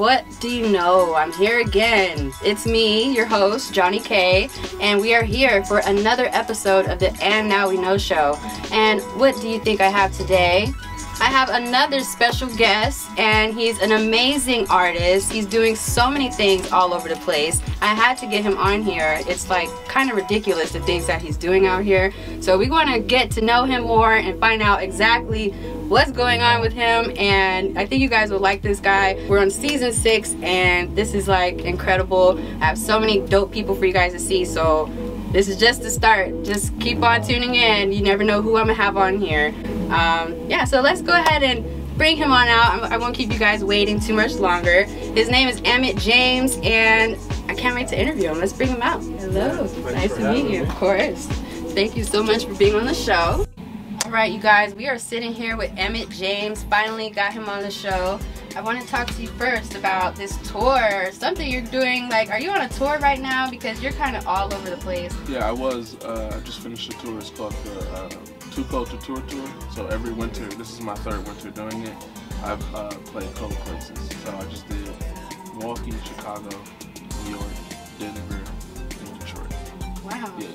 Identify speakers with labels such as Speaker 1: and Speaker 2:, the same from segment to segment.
Speaker 1: What do you know? I'm here again. It's me, your host, Jonnie Kae, and we are here for another episode of the And Now We Know show. And what do you think I have today? I have another special guest, and he's an amazing artist. He's doing so many things all over the place. I had to get him on here. It's like kind of ridiculous the things that he's doing out here. So we want to get to know him more and find out exactly what's going on with him, and I think you guys will like this guy. We're on season 6 and this is like incredible. I have so many dope people for you guys to see, so this is just the start. Just keep on tuning in. You never know who I'm gonna have on here. Yeah, so let's go ahead and bring him on out. I won't keep you guys waiting too much longer. His name is Emmitt James, and I can't wait to interview him. Let's bring him out. Hello, nice to meet you. Of course. Thank you so much for being on the show. Alright, you guys, we are sitting here with Emmitt James. Finally got him on the show. I want to talk to you first about this tour, something you're doing. Like, are you on a tour right now? Because you're kind of all over the place.
Speaker 2: Yeah, I was. I just finished a tour. It's called the Too Cold to Tour Tour. So every winter, this is my 3rd winter doing it, I've played cold places. So I just did Milwaukee, Chicago, New York, Denver, and Detroit. Wow. Yeah.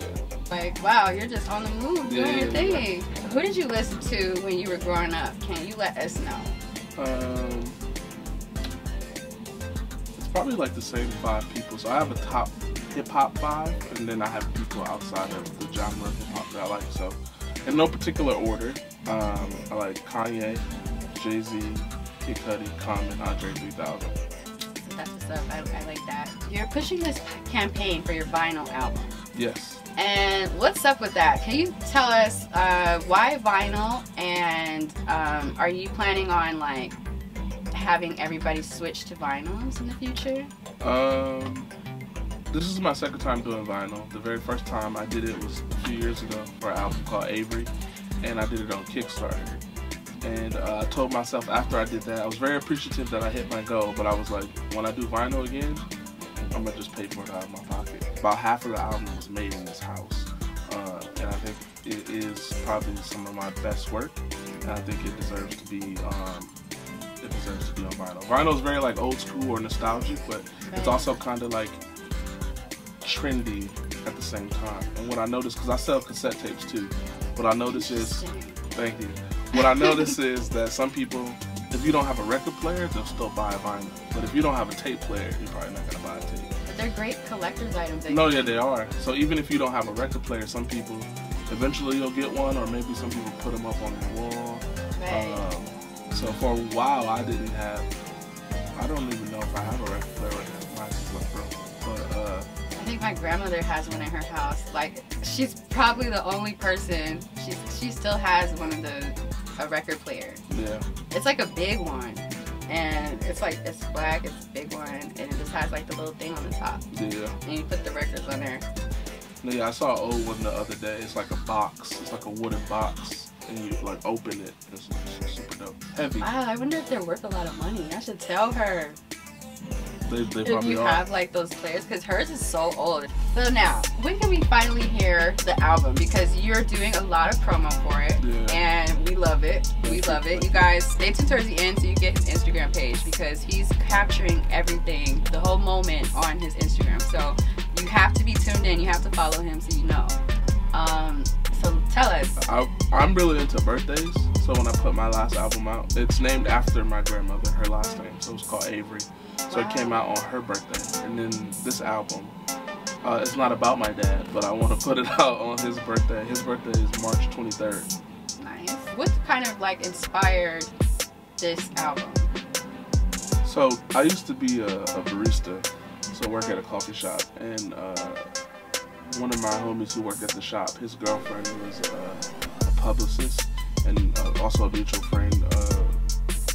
Speaker 1: Like, wow, you're just on the move doing your thing. Yeah. Who did you listen to when you were growing up? Can you let us know?
Speaker 2: It's probably like the same 5 people. So I have a top hip-hop 5, and then I have people outside of the genre of hip-hop that I like. So in no particular order, I like Kanye, Jay-Z, Kid Cudi, Common, Andre 3000.
Speaker 1: That's what's up. I like that. You're pushing this campaign for your vinyl album.
Speaker 2: Yes.
Speaker 1: And what's up with that? Can you tell us why vinyl, and are you planning on like having everybody switch to vinyls in the future?
Speaker 2: This is my 2nd time doing vinyl. The very first time I did it was a few years ago for an album called Avery, and I did it on Kickstarter. And I told myself after I did that, I was very appreciative that I hit my goal, but I was like, when I do vinyl again, I'm gonna just pay for it out of my pocket. About half of the album was made in this house, and I think it is probably some of my best work, and I think it deserves to be on vinyl. Vinyl is very like old school or nostalgic, but it's also kind of like trendy at the same time. And what I noticed, because I sell cassette tapes too, what I notice is, thank you. What I notice is that some people, if you don't have a record player, they'll still buy a vinyl. But if you don't have a tape player, you're probably not gonna buy a tape.
Speaker 1: But they're great collector's items.
Speaker 2: No, yeah, they are. So even if you don't have a record player, some people, eventually you'll get one, or maybe some people put them up on their wall. Right. So for a while, I don't even know if I have a record player right now. Mine's just left broken. But
Speaker 1: I think my grandmother has one in her house. Like, she's probably the only person. She still has a record player. Yeah. It's like a big one, and it's black. It's a big one, and it just has like the little thing on the top. Yeah. And you put the records on there.
Speaker 2: Yeah, I saw an old one the other day. It's like a box. It's like a wooden box, and you like open it. It's super dope. Heavy.
Speaker 1: Wow, I wonder if they're worth a lot of money. I should tell her.
Speaker 2: They
Speaker 1: if
Speaker 2: probably
Speaker 1: you
Speaker 2: are.
Speaker 1: have like those players, because hers is so old. So now, when can we finally hear the album? Because you're doing a lot of promo for it, and we love it. We love it. You guys stay tuned towards the end so you get his Instagram page, because he's capturing everything, the whole moment on his Instagram. So you have to be tuned in. You have to follow him so you know. So tell us.
Speaker 2: I'm really into birthdays. So when I put my last album out, it's named after my grandmother, her last name. So it was called Avery. So it came out on her birthday. And then this album, it's not about my dad, but I want to put it out on his birthday. His birthday is March 23rd.
Speaker 1: Nice. What kind of like inspired this album?
Speaker 2: So I used to be a barista, so work at a coffee shop, and one of my homies who worked at the shop, his girlfriend was a publicist, and also a mutual friend.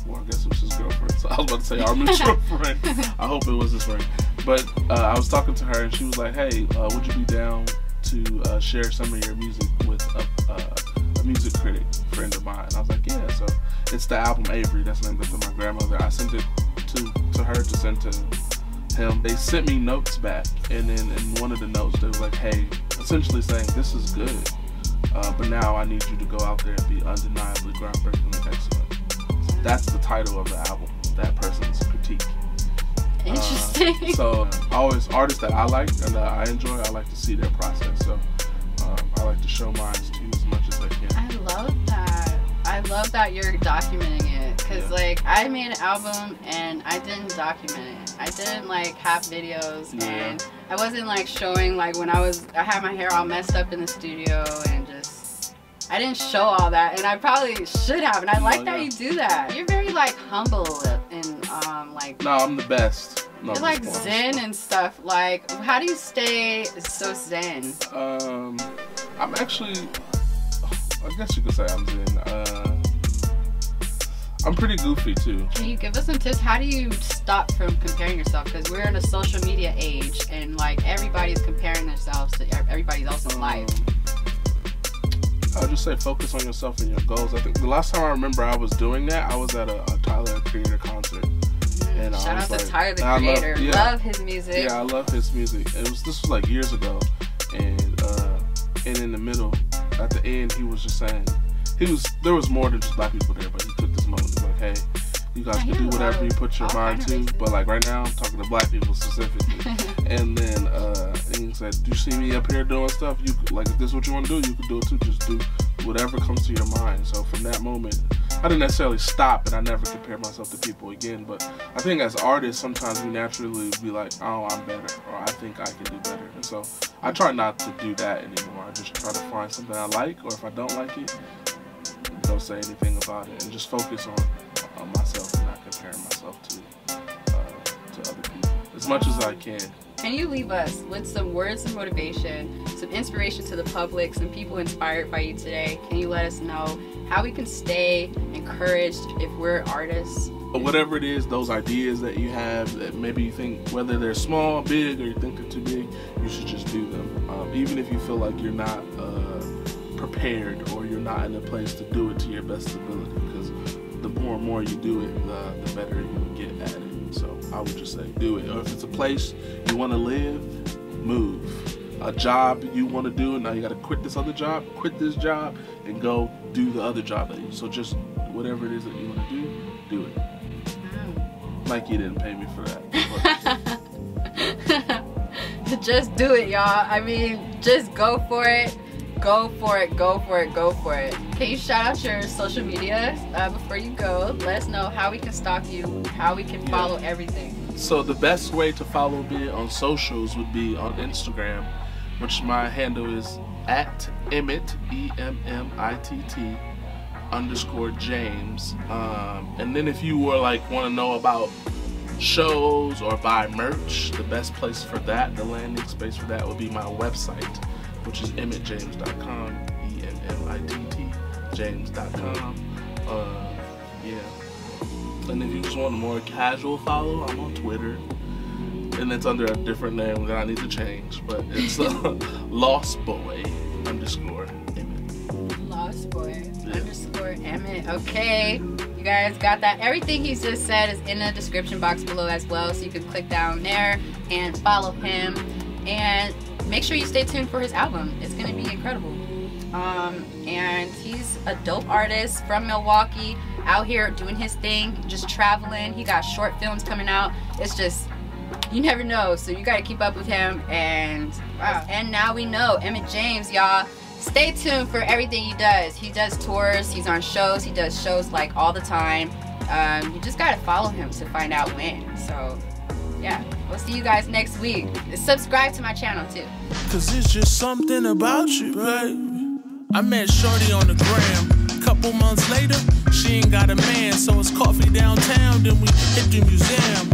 Speaker 2: Well, I guess it was his girlfriend. So I was about to say our mutual friend. I hope it was his friend. But I was talking to her, and she was like, "Hey, would you be down to share some of your music with a music critic friend of mine?" And I was like, "Yeah." So it's the album Avery. That's named after my grandmother. I sent it to her to send to him. They sent me notes back, and then in one of the notes they were like, "Hey," essentially saying, "This is good, but now I need you to go out there and be undeniably groundbreakingly excellent." That's the title of the album, that person's critique.
Speaker 1: Interesting.
Speaker 2: So always artists that I like and that I enjoy, I like to see their process. So I like to show mine to as much as I can.
Speaker 1: I love that. I love that you're documenting it, because like I made an album and I didn't document it. I didn't like have videos, and I wasn't like showing like when I had my hair all messed up in the studio, and just I didn't show all that, and I probably should have, and I like that you do that. You're very like humble and like.
Speaker 2: No, I'm the best. No,
Speaker 1: you're like zen and stuff. Like, how do you stay so zen?
Speaker 2: I'm actually, I guess you could say I'm zen. I'm pretty goofy too. Can
Speaker 1: you give us some tips? How do you stop from comparing yourself? Because we're in a social media age, and like everybody's comparing themselves to everybody else's life.
Speaker 2: I'll just say focus on yourself and your goals. I think the last time I remember I was doing that, I was at a Tyler, the Creator concert. And
Speaker 1: shout out to Tyler, the Creator. Love his music.
Speaker 2: Yeah, I love his music. This was like years ago, and in the middle, at the end, he was just saying, there was more than just black people there, but he took this moment to be like, hey, you guys can do whatever you put your mind to, but like right now, I'm talking to black people specifically. And then he said, do you see me up here doing stuff? You like, if this is what you want to do, you can do it too. Just do whatever comes to your mind. So from that moment, I didn't necessarily stop, and I never compared myself to people again. But I think as artists, sometimes we naturally be like, oh, I'm better, or I think I can do better. And so I try not to do that anymore. I just try to find something I like, or if I don't like it, don't say anything about it, and just focus on myself and not comparing myself to other people as much as I can.
Speaker 1: Can you leave us with some words of motivation, some inspiration to the public, some people inspired by you today? Can you let us know how we can stay encouraged if we're artists?
Speaker 2: Whatever it is, those ideas that you have that maybe you think, whether they're small, big, or you think they're too big, you should just do them. Even if you feel like you're not prepared, or you're not in a place to do it to your best ability, because the more and more you do it, the better you will get at it. So I would just say do it. Or if it's a place you want to live, move. A job you want to do, and now you got to quit this other job, quit this job, and go do the other job. So just whatever it is that you want to do it. Mikey didn't pay me for that.
Speaker 1: Just do it, y'all. I mean, just go for it. Go for it, go for it, go for it. Can you shout out your social media before you go? Let us know how we can stalk you, how we can follow everything.
Speaker 2: So the best way to follow me on socials would be on Instagram, which my handle is at Emmitt, EMMITT _James. And then if you were like want to know about shows or buy merch, the best place for that, the landing space for that would be my website, which is emmittjames.com, EMMITT James.com. And if you just want a more casual follow, I'm on Twitter, and it's under a different name that I need to change, but it's LostBoy _Emmitt.
Speaker 1: LostBoy _Emmitt. Okay, you guys got that. Everything he's just said is in the description box below as well, so you can click down there and follow him. And make sure you stay tuned for his album. It's gonna be incredible. And he's a dope artist from Milwaukee, out here doing his thing, just traveling. He got short films coming out. It's just, you never know, so you gotta keep up with him. And wow. And now we know Emmitt James, y'all. Stay tuned for everything he does. He does tours, he's on shows, he does shows like all the time. You just gotta follow him to find out when. So yeah, we'll see you guys next week. Subscribe to my channel too.
Speaker 3: Cause it's just something about you, babe. I met Shorty on the gram. Couple months later, she ain't got a man, so it's coffee downtown, then we hit the museum.